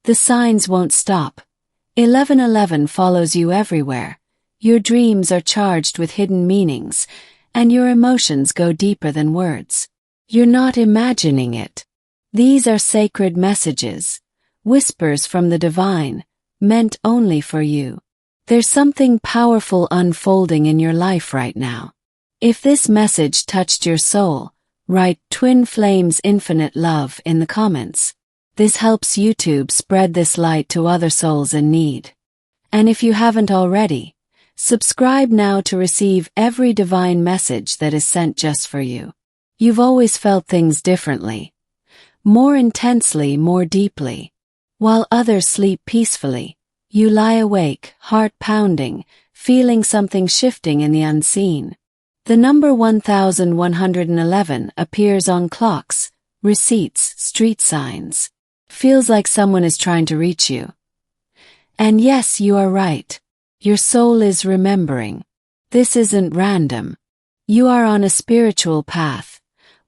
The signs won't stop. 1111 follows you everywhere. Your dreams are charged with hidden meanings, and your emotions go deeper than words. You're not imagining it. These are sacred messages, whispers from the divine, meant only for you. There's something powerful unfolding in your life right now. If this message touched your soul, write Twin Flames Infinite Love in the comments. This helps YouTube spread this light to other souls in need. And if you haven't already, subscribe now to receive every divine message that is sent just for you. You've always felt things differently. More intensely, more deeply. While others sleep peacefully, you lie awake, heart pounding, feeling something shifting in the unseen. The number 1111 appears on clocks, receipts, street signs. Feels like someone is trying to reach you. And yes, you are right. Your soul is remembering. This isn't random. You are on a spiritual path,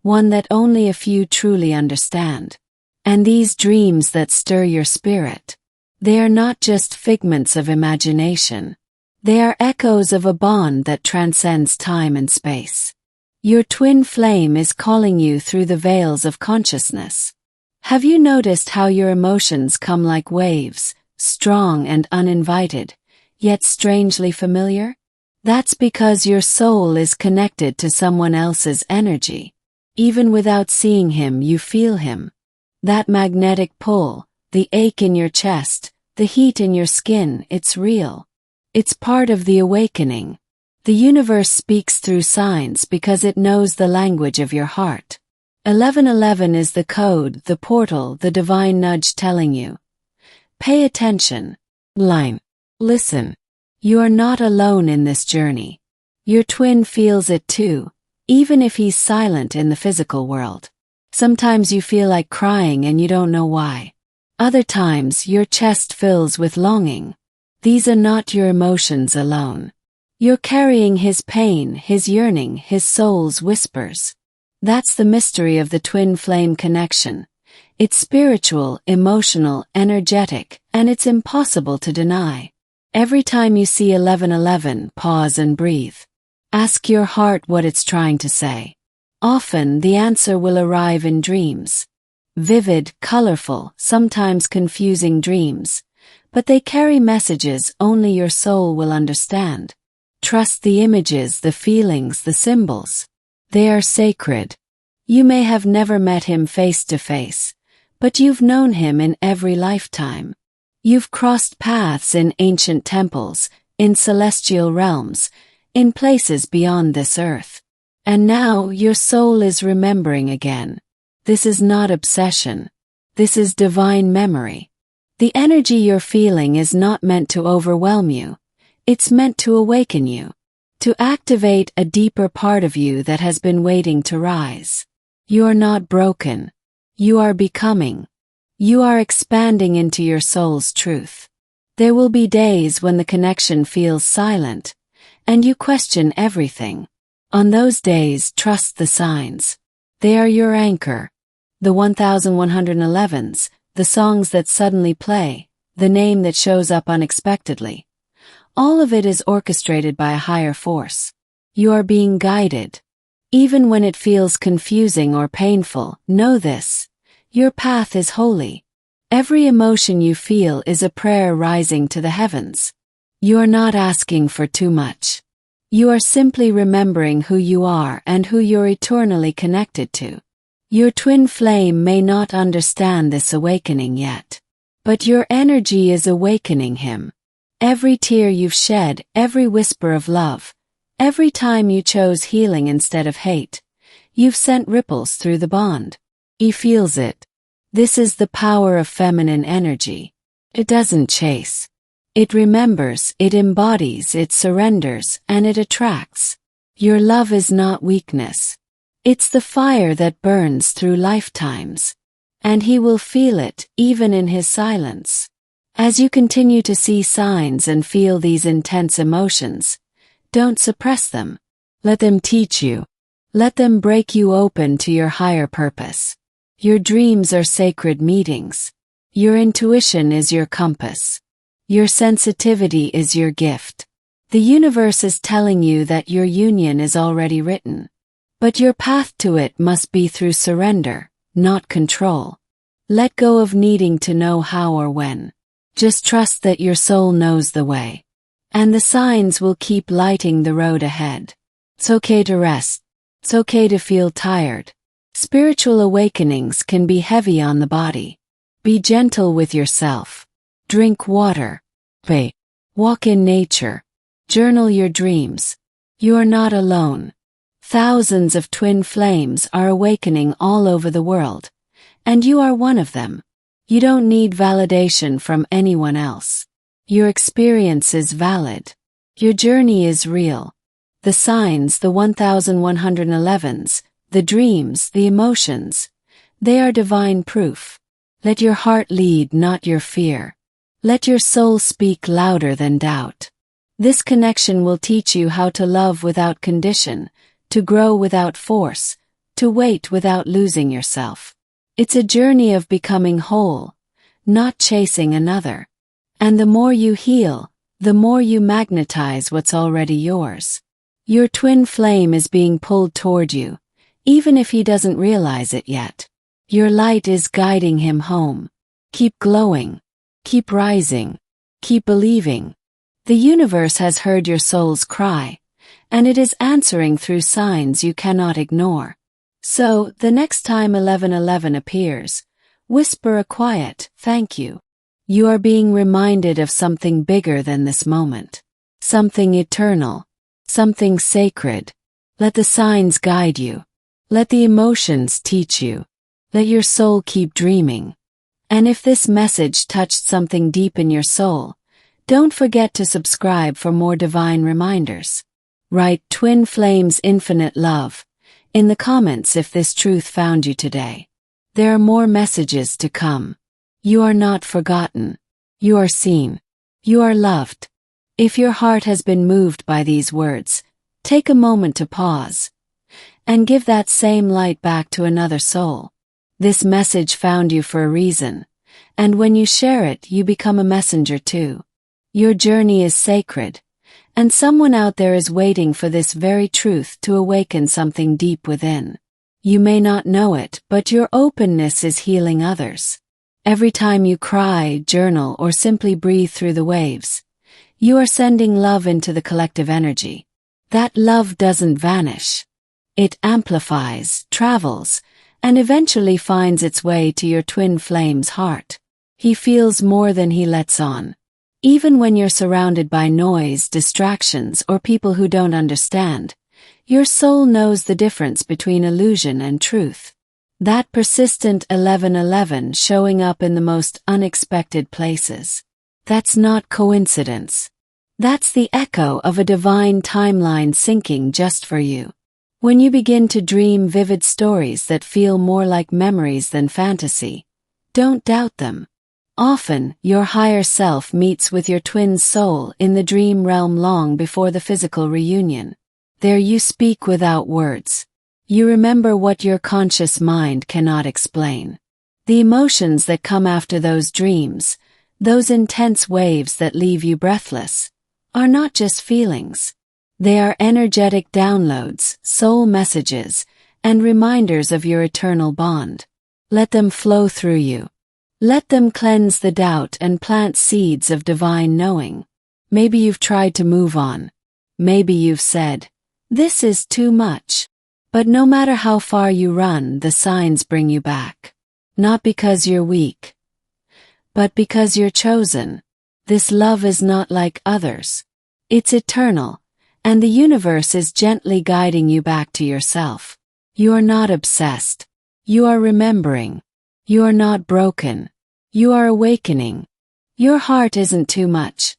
one that only a few truly understand. And these dreams that stir your spirit, they are not just figments of imagination. They are echoes of a bond that transcends time and space. Your twin flame is calling you through the veils of consciousness. Have you noticed how your emotions come like waves, strong and uninvited, yet strangely familiar? That's because your soul is connected to someone else's energy. Even without seeing him, you feel him. That magnetic pull, the ache in your chest, the heat in your skin, it's real. It's part of the awakening. The universe speaks through signs because it knows the language of your heart. 1111 is the code, the portal, the divine nudge telling you. Pay attention. Listen. You are not alone in this journey. Your twin feels it too, even if he's silent in the physical world. Sometimes you feel like crying and you don't know why. Other times your chest fills with longing. These are not your emotions alone. You're carrying his pain, his yearning, his soul's whispers. That's the mystery of the twin flame connection. It's spiritual, emotional, energetic, and it's impossible to deny. Every time you see 1111, pause and breathe. Ask your heart what it's trying to say. Often the answer will arrive in dreams. Vivid, colorful, sometimes confusing dreams. But they carry messages only your soul will understand. Trust the images, the feelings, the symbols. They are sacred. You may have never met him face to face, but you've known him in every lifetime. You've crossed paths in ancient temples, in celestial realms, in places beyond this earth. And now your soul is remembering again. This is not obsession. This is divine memory. The energy you're feeling is not meant to overwhelm you. It's meant to awaken you, to activate a deeper part of you that has been waiting to rise. You're not broken. You are becoming. You are expanding into your soul's truth. There will be days when the connection feels silent, and you question everything. On those days, trust the signs. They are your anchor. The 1111s, the songs that suddenly play, the name that shows up unexpectedly. All of it is orchestrated by a higher force. You are being guided. Even when it feels confusing or painful, know this. Your path is holy. Every emotion you feel is a prayer rising to the heavens. You are not asking for too much. You are simply remembering who you are and who you're eternally connected to. Your twin flame may not understand this awakening yet, but your energy is awakening him. Every tear you've shed, every whisper of love, every time you chose healing instead of hate, you've sent ripples through the bond. He feels it. This is the power of feminine energy. It doesn't chase. It remembers, it embodies, it surrenders, and it attracts. Your love is not weakness. It's the fire that burns through lifetimes. And he will feel it, even in his silence. As you continue to see signs and feel these intense emotions, don't suppress them. Let them teach you. Let them break you open to your higher purpose. Your dreams are sacred meetings. Your intuition is your compass. Your sensitivity is your gift. The universe is telling you that your union is already written. But your path to it must be through surrender, not control. Let go of needing to know how or when. Just trust that your soul knows the way. And the signs will keep lighting the road ahead. It's okay to rest. It's okay to feel tired. Spiritual awakenings can be heavy on the body. Be gentle with yourself. Drink water. Pray. Walk in nature. Journal your dreams. You are not alone. Thousands of twin flames are awakening all over the world, and you are one of them. You don't need validation from anyone else. Your experience is valid. Your journey is real. The signs, the 1111s, the dreams, the emotions, they are divine proof. Let your heart lead, not your fear. Let your soul speak louder than doubt. This connection will teach you how to love without condition, to grow without force, to wait without losing yourself. It's a journey of becoming whole, not chasing another. And the more you heal, the more you magnetize what's already yours. Your twin flame is being pulled toward you, even if he doesn't realize it yet. Your light is guiding him home. Keep glowing. Keep rising. Keep believing. The universe has heard your soul's cry, and it is answering through signs you cannot ignore. So, the next time 1111 appears, whisper a quiet, "Thank you." You are being reminded of something bigger than this moment. Something eternal. Something sacred. Let the signs guide you. Let the emotions teach you. Let your soul keep dreaming. And if this message touched something deep in your soul, don't forget to subscribe for more divine reminders. Write Twin Flames Infinite Love in the comments if this truth found you today. There are more messages to come. You are not forgotten. You are seen. You are loved. If your heart has been moved by these words, take a moment to pause and give that same light back to another soul. This message found you for a reason, and when you share it, you become a messenger too. Your journey is sacred, and someone out there is waiting for this very truth to awaken something deep within. You may not know it, but your openness is healing others. Every time you cry, journal, or simply breathe through the waves, you are sending love into the collective energy. That love doesn't vanish. It amplifies, travels, and eventually finds its way to your twin flame's heart. He feels more than he lets on. Even when you're surrounded by noise, distractions, or people who don't understand, your soul knows the difference between illusion and truth. That persistent 1111 showing up in the most unexpected places. That's not coincidence. That's the echo of a divine timeline syncing just for you. When you begin to dream vivid stories that feel more like memories than fantasy, don't doubt them. Often, your higher self meets with your twin soul in the dream realm long before the physical reunion. There you speak without words. You remember what your conscious mind cannot explain. The emotions that come after those dreams, those intense waves that leave you breathless, are not just feelings. They are energetic downloads, soul messages, and reminders of your eternal bond. Let them flow through you. Let them cleanse the doubt and plant seeds of divine knowing. Maybe you've tried to move on. Maybe you've said, "This is too much." But no matter how far you run, the signs bring you back. Not because you're weak, but because you're chosen. This love is not like others. It's eternal, and the universe is gently guiding you back to yourself. You are not obsessed. You are remembering. You are not broken. You are awakening. Your heart isn't too much.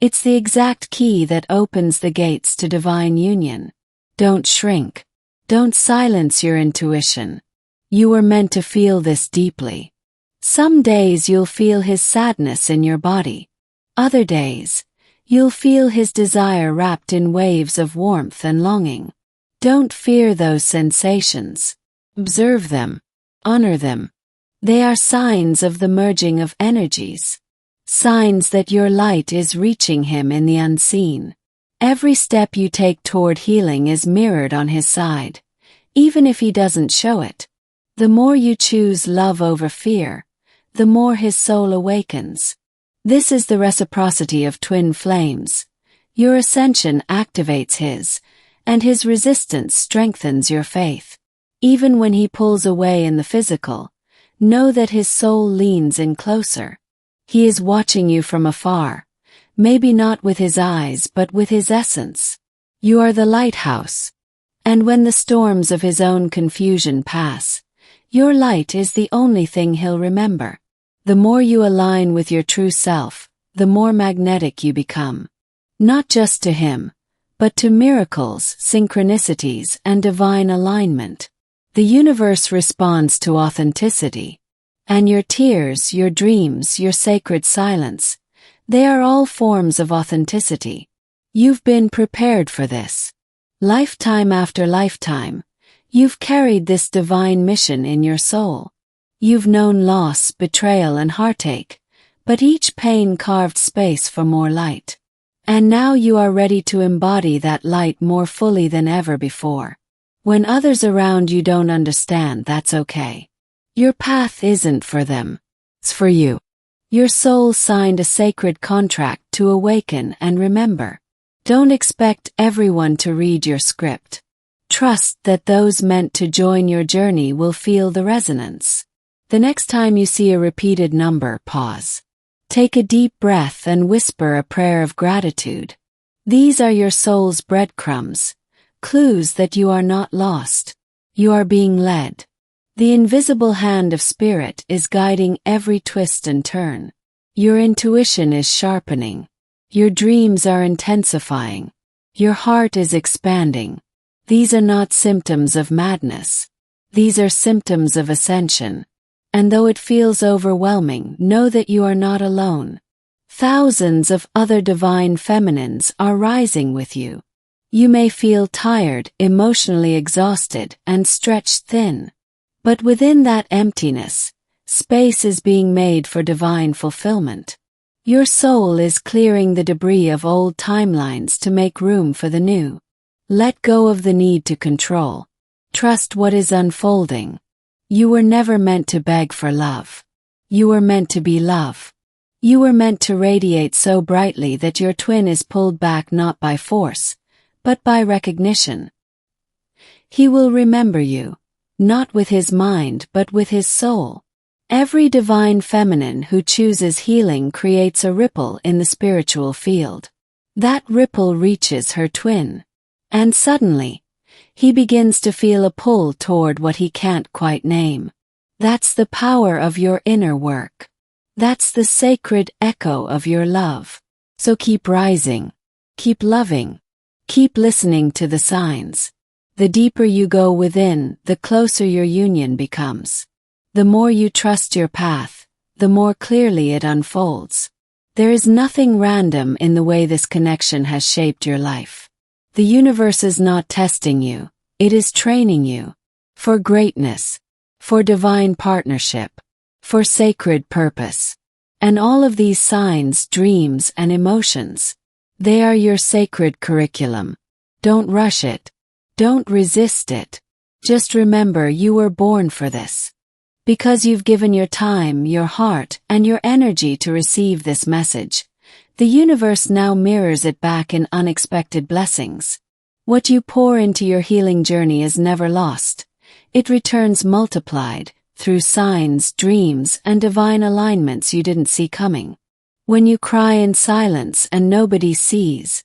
It's the exact key that opens the gates to divine union. Don't shrink. Don't silence your intuition. You were meant to feel this deeply. Some days you'll feel his sadness in your body. Other days, you'll feel his desire wrapped in waves of warmth and longing. Don't fear those sensations. Observe them. Honor them. They are signs of the merging of energies. Signs that your light is reaching him in the unseen. Every step you take toward healing is mirrored on his side, even if he doesn't show it. The more you choose love over fear, the more his soul awakens. This is the reciprocity of twin flames. Your ascension activates his, and his resistance strengthens your faith. Even when he pulls away in the physical, know that his soul leans in closer. He is watching you from afar, maybe not with his eyes but with his essence. You are the lighthouse. And when the storms of his own confusion pass, your light is the only thing he'll remember. The more you align with your true self, the more magnetic you become. Not just to him, but to miracles, synchronicities, and divine alignment. The universe responds to authenticity. And your tears, your dreams, your sacred silence, they are all forms of authenticity. You've been prepared for this. Lifetime after lifetime, you've carried this divine mission in your soul. You've known loss, betrayal, and heartache, but each pain carved space for more light. And now you are ready to embody that light more fully than ever before. When others around you don't understand, that's okay. Your path isn't for them. It's for you. Your soul signed a sacred contract to awaken and remember. Don't expect everyone to read your script. Trust that those meant to join your journey will feel the resonance. The next time you see a repeated number, pause. Take a deep breath and whisper a prayer of gratitude. These are your soul's breadcrumbs, clues that you are not lost. You are being led. The invisible hand of spirit is guiding every twist and turn. Your intuition is sharpening. Your dreams are intensifying. Your heart is expanding. These are not symptoms of madness. These are symptoms of ascension. And though it feels overwhelming, know that you are not alone. Thousands of other divine feminines are rising with you. You may feel tired, emotionally exhausted, and stretched thin. But within that emptiness, space is being made for divine fulfillment. Your soul is clearing the debris of old timelines to make room for the new. Let go of the need to control. Trust what is unfolding. You were never meant to beg for love. You were meant to be love. You were meant to radiate so brightly that your twin is pulled back not by force, but by recognition. He will remember you, not with his mind but with his soul. Every divine feminine who chooses healing creates a ripple in the spiritual field. That ripple reaches her twin. And suddenly, he begins to feel a pull toward what he can't quite name. That's the power of your inner work. That's the sacred echo of your love. So keep rising. Keep loving. Keep listening to the signs. The deeper you go within, the closer your union becomes. The more you trust your path, the more clearly it unfolds. There is nothing random in the way this connection has shaped your life. The universe is not testing you, it is training you. For greatness, for divine partnership, for sacred purpose. And all of these signs, dreams, and emotions, they are your sacred curriculum. Don't rush it. Don't resist it. Just remember you were born for this. Because you've given your time, your heart, and your energy to receive this message, the universe now mirrors it back in unexpected blessings. What you pour into your healing journey is never lost. It returns multiplied, through signs, dreams, and divine alignments you didn't see coming. When you cry in silence and nobody sees,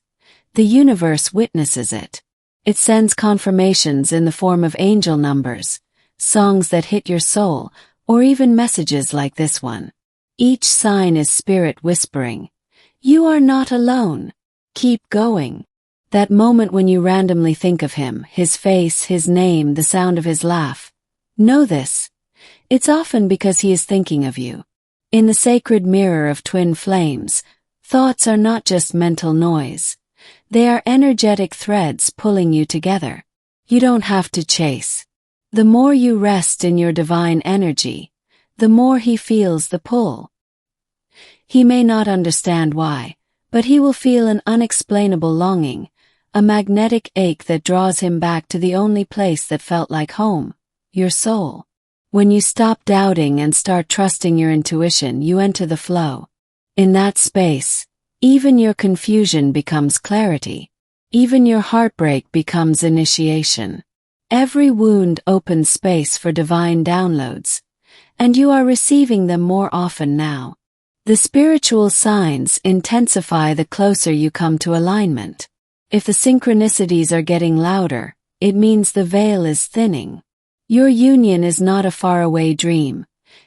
the universe witnesses it. It sends confirmations in the form of angel numbers, songs that hit your soul, or even messages like this one. Each sign is spirit whispering, "You are not alone. Keep going." That moment when you randomly think of him, his face, his name, the sound of his laugh. Know this. It's often because he is thinking of you. In the sacred mirror of twin flames, thoughts are not just mental noise. They are energetic threads pulling you together. You don't have to chase. The more you rest in your divine energy, the more he feels the pull. He may not understand why, but he will feel an unexplainable longing, a magnetic ache that draws him back to the only place that felt like home, your soul. When you stop doubting and start trusting your intuition, you enter the flow. In that space, even your confusion becomes clarity. Even your heartbreak becomes initiation. Every wound opens space for divine downloads, and you are receiving them more often now. The spiritual signs intensify the closer you come to alignment. If the synchronicities are getting louder, it means the veil is thinning. Your union is not a faraway dream.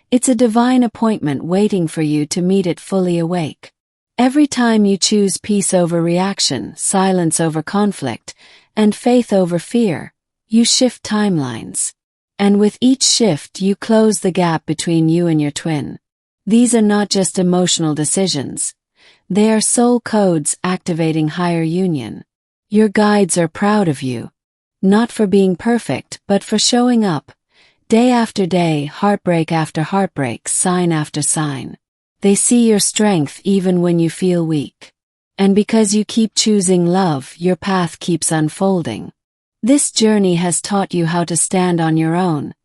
It's a divine appointment waiting for you to meet it fully awake. Every time you choose peace over reaction, silence over conflict, and faith over fear, you shift timelines. And with each shift, you close the gap between you and your twin. These are not just emotional decisions. They are soul codes activating higher union. Your guides are proud of you. Not for being perfect, but for showing up. Day after day, heartbreak after heartbreak, sign after sign. They see your strength even when you feel weak. And because you keep choosing love, your path keeps unfolding. This journey has taught you how to stand on your own,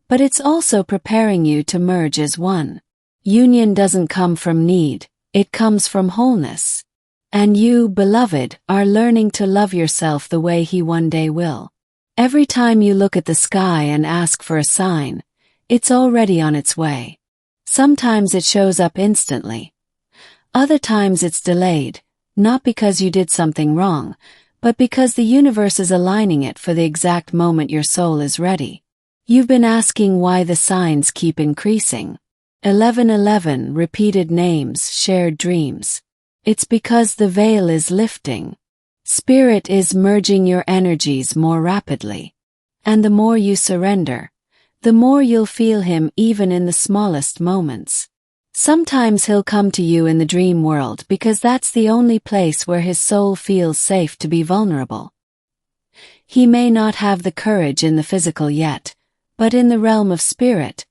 but it's also preparing you to merge as one. Union doesn't come from need, it comes from wholeness. And you, beloved, are learning to love yourself the way he one day will. Every time you look at the sky and ask for a sign, it's already on its way. Sometimes it shows up instantly. Other times it's delayed, not because you did something wrong, but because the universe is aligning it for the exact moment your soul is ready. You've been asking why the signs keep increasing. 1111, repeated names, shared dreams. It's because the veil is lifting. Spirit is merging your energies more rapidly. And the more you surrender, the more you'll feel him even in the smallest moments. Sometimes he'll come to you in the dream world because that's the only place where his soul feels safe to be vulnerable. He may not have the courage in the physical yet, but in the realm of spirit,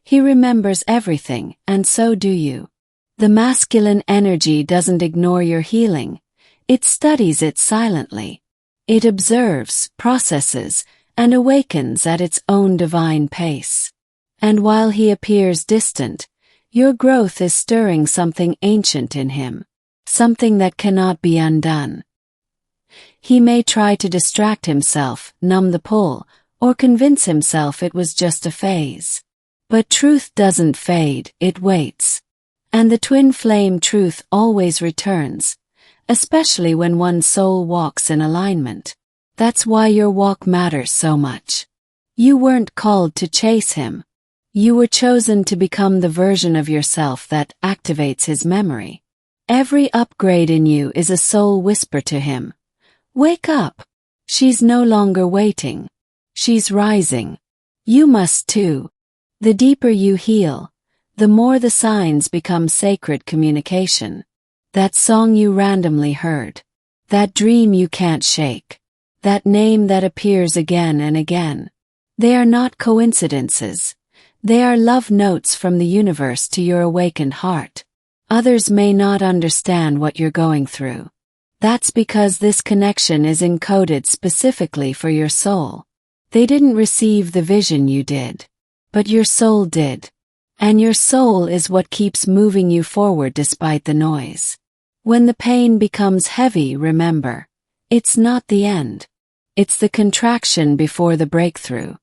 he remembers everything, and so do you. The masculine energy doesn't ignore your healing. It studies it silently. It observes, processes, and awakens at its own divine pace. And while he appears distant, your growth is stirring something ancient in him, something that cannot be undone. He may try to distract himself, numb the pull, or convince himself it was just a phase. But truth doesn't fade, it waits. And the twin flame truth always returns, especially when one's soul walks in alignment. That's why your walk matters so much. You weren't called to chase him. You were chosen to become the version of yourself that activates his memory. Every upgrade in you is a soul whisper to him. Wake up. She's no longer waiting. She's rising. You must too. The deeper you heal, the more the signs become sacred communication. That song you randomly heard. That dream you can't shake. That name that appears again and again. They are not coincidences. They are love notes from the universe to your awakened heart. Others may not understand what you're going through. That's because this connection is encoded specifically for your soul. They didn't receive the vision you did. But your soul did. And your soul is what keeps moving you forward despite the noise. When the pain becomes heavy, remember, it's not the end. It's the contraction before the breakthrough.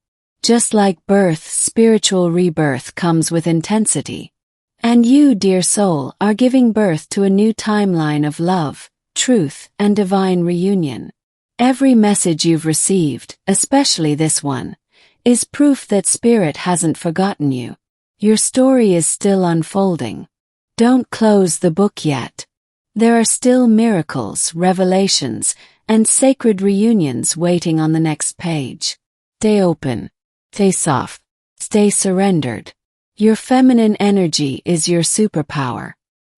Just like birth, spiritual rebirth comes with intensity. And you, dear soul, are giving birth to a new timeline of love, truth, and divine reunion. Every message you've received, especially this one, is proof that Spirit hasn't forgotten you. Your story is still unfolding. Don't close the book yet. There are still miracles, revelations, and sacred reunions waiting on the next page. Stay open. Stay soft. Stay surrendered. Your feminine energy is your superpower.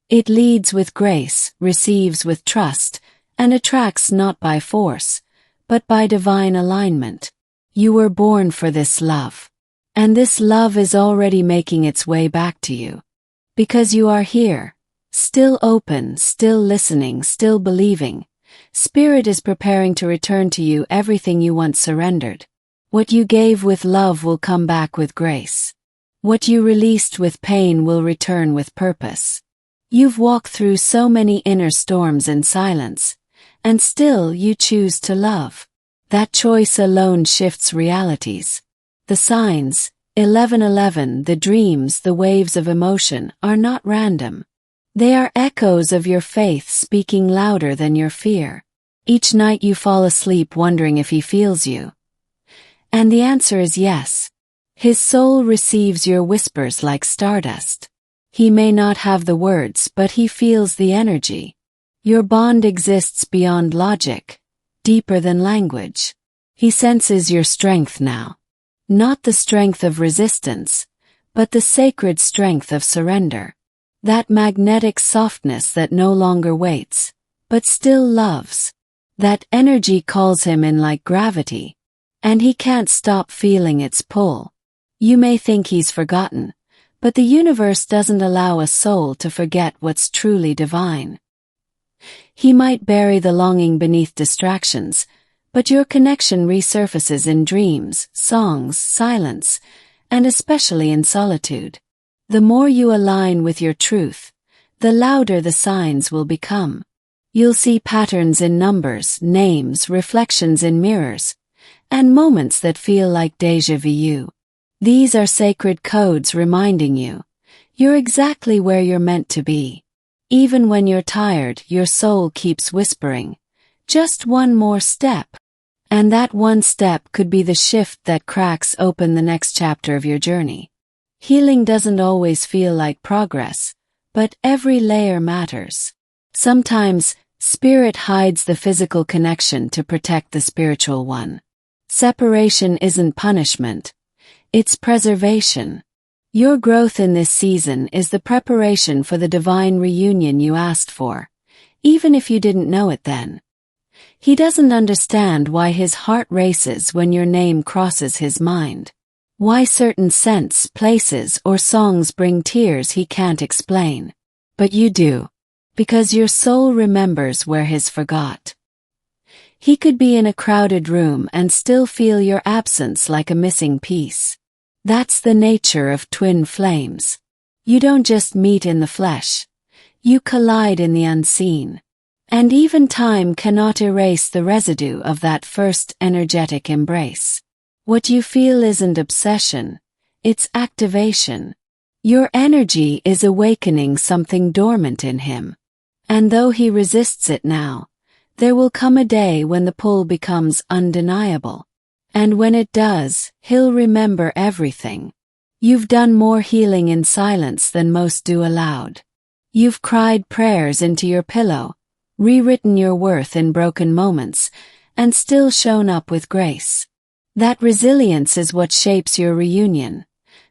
It leads with grace, receives with trust, and attracts not by force, but by divine alignment. You were born for this love. And this love is already making its way back to you. Because you are here, still open, still listening, still believing. Spirit is preparing to return to you everything you once surrendered. What you gave with love will come back with grace. What you released with pain will return with purpose. You've walked through so many inner storms in silence, and still you choose to love. That choice alone shifts realities. The signs, 1111, the dreams, the waves of emotion, are not random. They are echoes of your faith speaking louder than your fear. Each night you fall asleep wondering if he feels you. And the answer is yes. His soul receives your whispers like stardust. He may not have the words, but he feels the energy. Your bond exists beyond logic, deeper than language. He senses your strength now. Not the strength of resistance, but the sacred strength of surrender. That magnetic softness that no longer waits, but still loves. That energy calls him in like gravity, and he can't stop feeling its pull. You may think he's forgotten, but the universe doesn't allow a soul to forget what's truly divine. He might bury the longing beneath distractions, but your connection resurfaces in dreams, songs, silence, and especially in solitude. The more you align with your truth, the louder the signs will become. You'll see patterns in numbers, names, reflections in mirrors, and moments that feel like déjà vu. These are sacred codes reminding you, you're exactly where you're meant to be. Even when you're tired, your soul keeps whispering, just one more step. And that one step could be the shift that cracks open the next chapter of your journey. Healing doesn't always feel like progress, but every layer matters. Sometimes, spirit hides the physical connection to protect the spiritual one. Separation isn't punishment. It's preservation. Your growth in this season is the preparation for the divine reunion you asked for, even if you didn't know it then. He doesn't understand why his heart races when your name crosses his mind. Why certain scents, places, or songs bring tears he can't explain. But you do. Because your soul remembers where his forgot. He could be in a crowded room and still feel your absence like a missing piece. That's the nature of twin flames. You don't just meet in the flesh. You collide in the unseen. And even time cannot erase the residue of that first energetic embrace. What you feel isn't obsession, it's activation. Your energy is awakening something dormant in him. And though he resists it now, there will come a day when the pull becomes undeniable. And when it does, he'll remember everything. You've done more healing in silence than most do aloud. You've cried prayers into your pillow, rewritten your worth in broken moments, and still shown up with grace. That resilience is what shapes your reunion.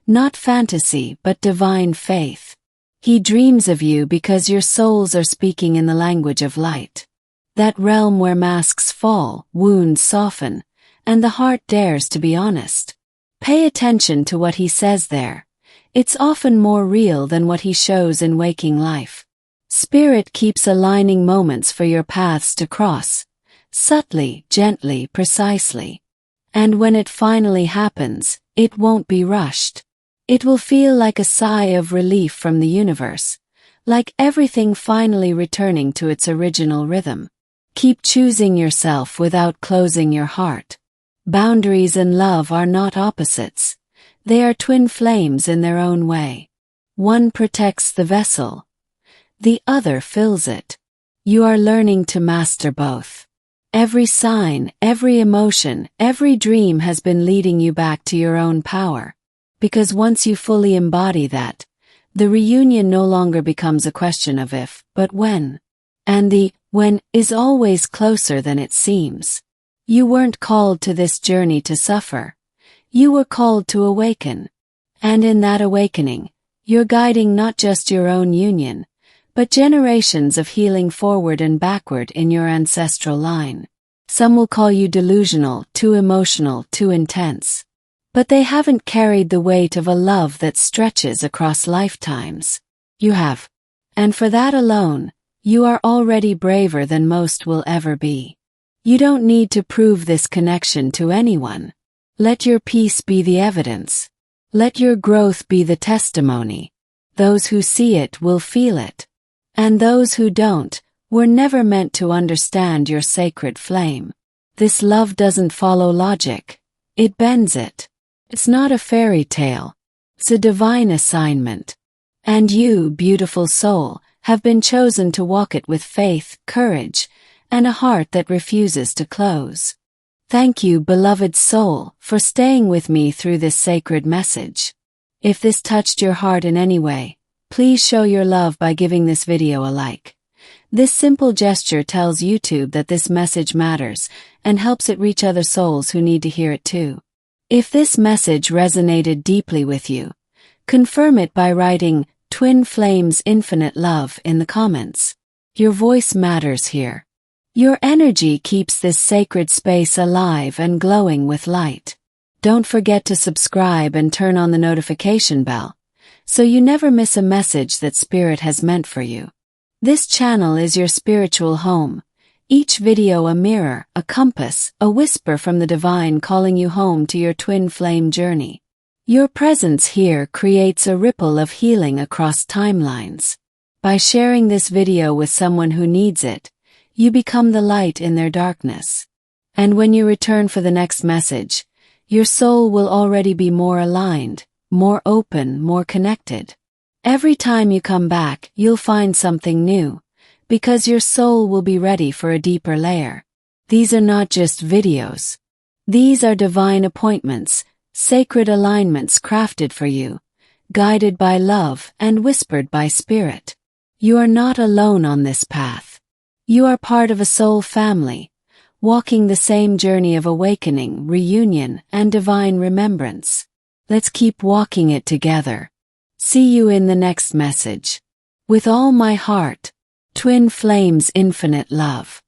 Not fantasy, but divine faith. He dreams of you because your souls are speaking in the language of light. That realm where masks fall, wounds soften, and the heart dares to be honest. Pay attention to what he says there. It's often more real than what he shows in waking life. Spirit keeps aligning moments for your paths to cross, subtly, gently, precisely. And when it finally happens, it won't be rushed. It will feel like a sigh of relief from the universe, like everything finally returning to its original rhythm. Keep choosing yourself without closing your heart. Boundaries and love are not opposites. They are twin flames in their own way. One protects the vessel. The other fills it. You are learning to master both. Every sign, every emotion, every dream has been leading you back to your own power. Because once you fully embody that, the reunion no longer becomes a question of if, but when. And the when is always closer than it seems. You weren't called to this journey to suffer. You were called to awaken. And in that awakening, you're guiding not just your own union, but generations of healing forward and backward in your ancestral line. Some will call you delusional, too emotional, too intense. but they haven't carried the weight of a love that stretches across lifetimes. You have. And for that alone, you are already braver than most will ever be. You don't need to prove this connection to anyone. Let your peace be the evidence. Let your growth be the testimony. Those who see it will feel it. And those who don't, were never meant to understand your sacred flame. This love doesn't follow logic. It bends it. It's not a fairy tale. It's a divine assignment. And you, beautiful soul, have been chosen to walk it with faith, courage, and a heart that refuses to close. Thank you, beloved soul, for staying with me through this sacred message. If this touched your heart in any way, please show your love by giving this video a like. This simple gesture tells YouTube that this message matters and helps it reach other souls who need to hear it too. If this message resonated deeply with you, confirm it by writing "TWIM FLAMES INFINITE LOVE" in the comments. Your voice matters here. Your energy keeps this sacred space alive and glowing with light. Don't forget to subscribe and turn on the notification bell, so you never miss a message that Spirit has meant for you. This channel is your spiritual home. Each video a mirror, a compass, a whisper from the divine calling you home to your twin flame journey. Your presence here creates a ripple of healing across timelines. By sharing this video with someone who needs it, you become the light in their darkness. And when you return for the next message, your soul will already be more aligned, more open, more connected. Every time you come back, you'll find something new, because your soul will be ready for a deeper layer. These are not just videos. These are divine appointments, sacred alignments crafted for you, guided by love and whispered by Spirit. You are not alone on this path. You are part of a soul family, walking the same journey of awakening, reunion, and divine remembrance. Let's keep walking it together. See you in the next message. With all my heart, Twin Flames Infinite Love.